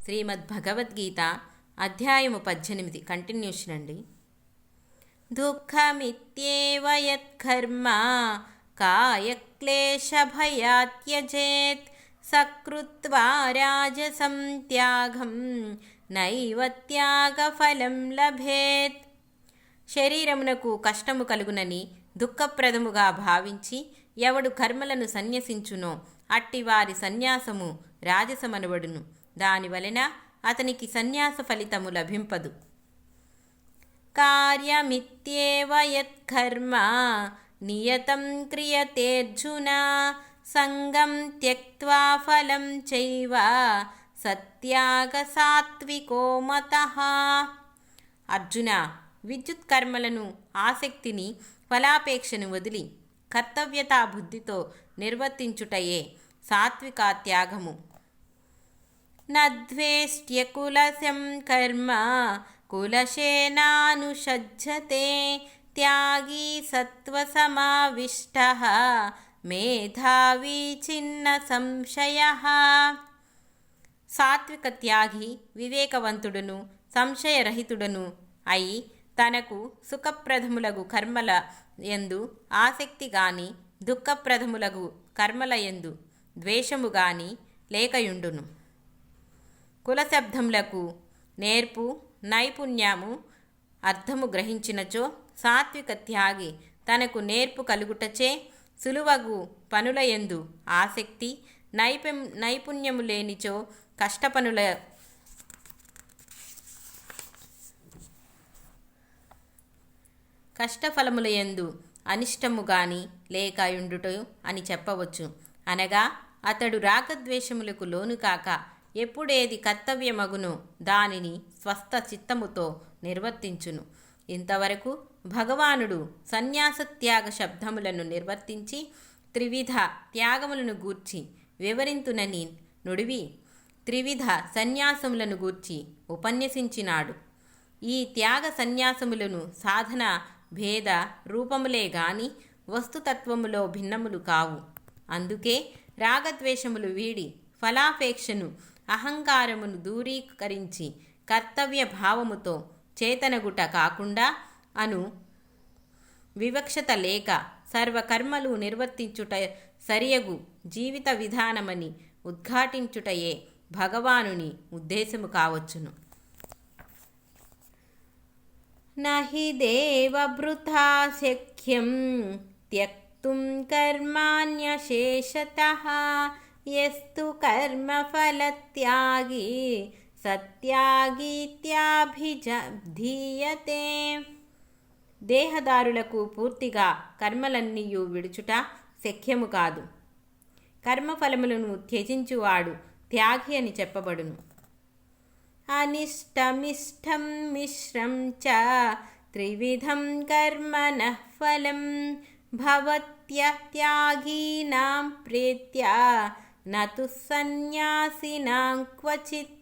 శ్రీమద్భగవద్గీత అధ్యాయము 18 కంటిన్యూషన్ అండి. దుఃఖమిత్యేవ యత్కర్మ కాయక్లేశభయాత్ త్యజేత్ సకృత్వా రాజసం త్యాగం నైవ త్యాగఫలం లభేత్. శరీరమునకు కష్టము కలుగునని దుఃఖప్రదముగా భావించి ఎవడు కర్మలను సన్యసించునో అట్టివారి సన్యాసము రాజసమనబడును. దానివలన అతనికి సన్యాస ఫలితము లభింపదు. కార్యమిత్యేవ యత్కర్మ నియతం క్రియతేర్జున సంగం త్యక్త్వా ఫలం చైవ సత్యాగ సాత్వికో మతః. అర్జున, విద్యుత్ కర్మలను ఆసక్తిని ఫలాపేక్షను వదిలి కర్తవ్యతా బుద్ధితో నిర్వర్తించుటయే సాత్విక త్యాగము. నద్వేష్ట్యకులశం కర్మ కులశేనానుషజ్జతే త్యాగీ సత్వసమావిష్టః మేధావీ చిన్న సంశయః. సాత్విక త్యాగి వివేకవంతుడును సంశయరహితుడును అయి తనకు సుఖప్రదములగు కర్మల యందు ఆసక్తి గాని దుఃఖప్రదములగు కర్మల యందు ద్వేషము గాని లేకయుండును. కులశబ్దములకు నేర్పు నైపుణ్యము అర్థము గ్రహించినచో సాత్విక త్యాగి తనకు నేర్పు కలుగుటచే సులువగు పనులయందు ఆసక్తి నైపుణ్యము లేనిచో కష్టఫలములయందు అనిష్టము గాని లేకయుండుట అని చెప్పవచ్చు. అనగా అతడు రాగద్వేషములకు లోను కాక ఎప్పుడేది కర్తవ్యమగునో దానిని స్వస్థ చిత్తముతో నిర్వర్తించును. ఇంతవరకు భగవానుడు సన్యాసత్యాగ శబ్దములను నిర్వర్తించి త్రివిధ త్యాగములను గూర్చి వివరింతునని నుడివి త్రివిధ సన్యాసములను గూర్చి ఉపన్యసించినాడు. ఈ త్యాగ సన్యాసములను సాధన భేద రూపములే గాని వస్తుతత్వములో భిన్నములు కావు. అందుకే రాగద్వేషములు వీడి ఫలాపేక్షను అహంకారమును దూరీకరించి కర్తవ్య భావముతో చేతనగుట కాకుండా అను వివక్షత లేక సర్వకర్మలు నిర్వర్తించుట సరియగు జీవిత విధానమని ఉద్ఘాటించుటయే భగవానుని ఉద్దేశము కావచ్చును. నహి దేవభృతా శక్యం త్యక్తుం కర్మాణ్యశేషతః యస్తు కర్మఫలత్యాగి సత్యాగీత్యాభిధీయతే. దేహదారులకు పూర్తిగా కర్మలన్నీయు విడుచుట శక్యము కాదు. కర్మఫలములను త్యజించువాడు త్యాగి అని చెప్పబడును. అనిష్టమిష్టం మిశ్రం చ త్రివిధం కర్మణః ఫలం భవత్యత్యాగీనాం ప్రేత్య నతు సన్యాసినాం క్వచిత్.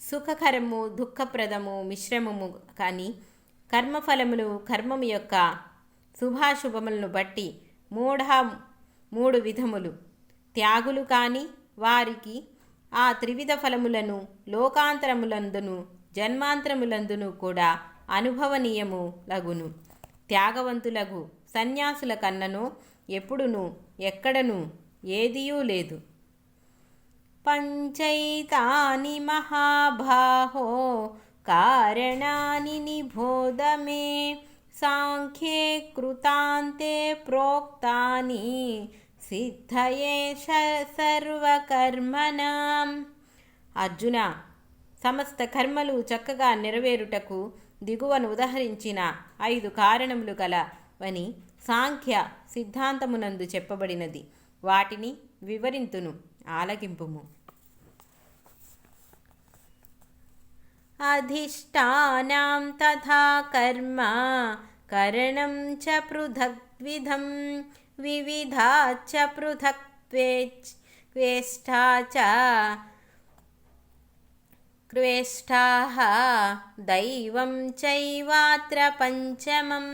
సుఖకరము దుఃఖప్రదము మిశ్రమము కానీ కర్మఫలములు కర్మము యొక్క శుభాశుభములను బట్టి మూడు విధములు త్యాగులు కాని వారికి ఆ త్రివిధ ఫలములను లోకాంతరములందును జన్మాంతరములందును కూడా అనుభవనీయము లగును. త్యాగవంతులగు సన్యాసుల కన్నను ఎప్పుడును ఎక్కడను ఏదియూ లేదు. పంచైతాని మహాబాహో కారణాని నిబోధ మే సాంఖ్యే కృతాంతే ప్రోక్తాని సిద్ధయే సర్వకర్మణాం. అర్జున, సమస్త కర్మలు చక్కగా నెరవేరుటకు దిగువను ఉదహరించిన 5 కారణములు గలవని సాంఖ్య సిద్ధాంతమునందు చెప్పబడినది. వాటిని వివరింతును, ఆలకింపుము. అధిష్టానాం తథా కర్మ కరణం చ పృథగ్విధం వివిధాచ్చ పృథక్త్వేష్టా చ క్వేష్టాః దైవం చైవాత్ర పంచమం.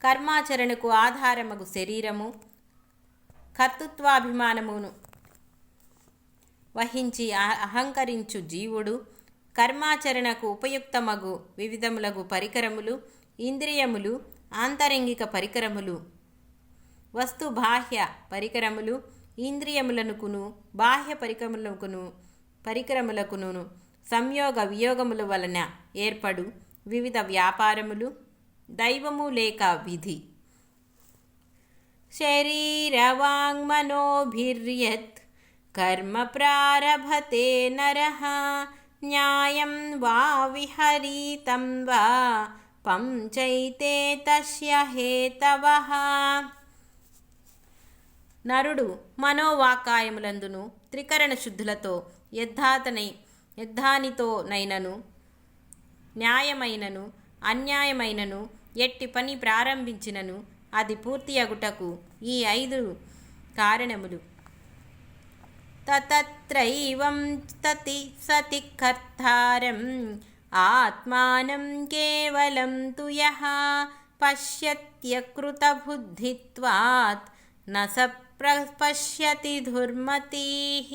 కర్మాచరణకు ఆధారమగు శరీరము, కర్తృత్వాభిమానమును వహించి అహంకరించు జీవుడు కర్మాచరణకు ఉపయుక్తమగు వివిధములగు పరికరములు, ఇంద్రియములు, ఆంతరంగిక పరికరములు, వస్తు బాహ్య పరికరములు, ఇంద్రియములనుకును బాహ్య పరికరములకును సంయోగ వియోగముల వలన ఏర్పడు వివిధ వ్యాపారములు, దైవము లేక విధి, శరీరవాంగ్మనోభిర్యత్ కర్మ ప్రారభతే నరః న్యాయం వా విహరీతం వా పంచైతే తస్య హేతవః. నరుడు మనోవాకాయములందును త్రికరణ శుద్ధులతో యద్ధానితోనైనను న్యాయమైనను అన్యాయమైనను ఎట్టి పని ప్రారంభించినను అది పూర్తి అగుటకు ఈ 5 కారణములు. తత్రైవం తతి సతి కర్తారం ఆత్మానం కేవలం తు యః పశ్యత్యకృతబుద్ధిత్వాత్ న స పశ్యతి దుర్మతిః.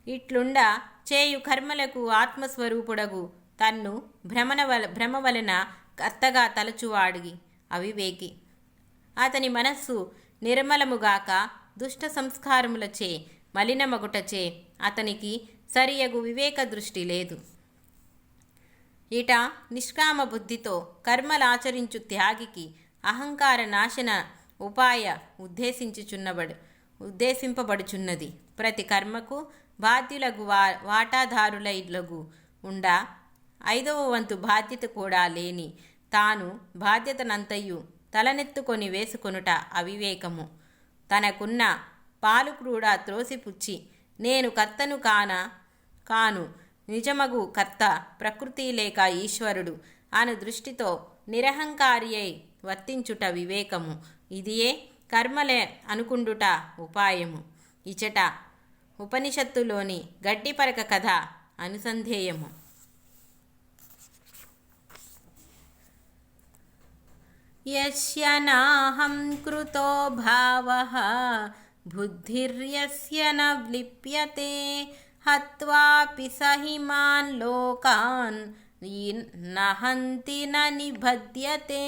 ఇట్లుండ చేయు కర్మలకు ఆత్మస్వరూపుడగు తన్ను భ్రమ వలన కర్తగా తలచువాడిగి అవివేకి. అతని మనస్సు నిర్మలముగాక దుష్ట సంస్కారములచే మలినమగుటచే అతనికి సరియగు వివేక దృష్టి లేదు. ఇట నిష్కామ బుద్ధితో కర్మలాచరించు త్యాగికి అహంకార నాశన ఉపాయ ఉద్దేశింపబడుచున్నది. ప్రతి కర్మకు బాధ్యులకు వాటాదారులగు ఉండా 5వ వంతు బాధ్యత కూడా లేని తాను బాధ్యతనంతయు తలనెత్తుకొని వేసుకొనుట అవివేకము. తనకున్న పాలు కూడా త్రోసిపుచ్చి నేను కర్తను కాను నిజమగు కర్త ప్రకృతి లేక ఈశ్వరుడు అను దృష్టితో నిరహంకారి అయి వర్తించుట వివేకము. ఇదియే కర్మలే అనుకుండుట ఉపాయము. ఇచట ఉపనిషత్తులోని గడ్డిపరక కథ అనుసంధేయము. యస్య నాహం కృతో భావః బుద్ధిర్యస్య న లిప్యతే హత్వాపి సహిమాన్ లోకాన్ నహంతి న నిబధ్యతే.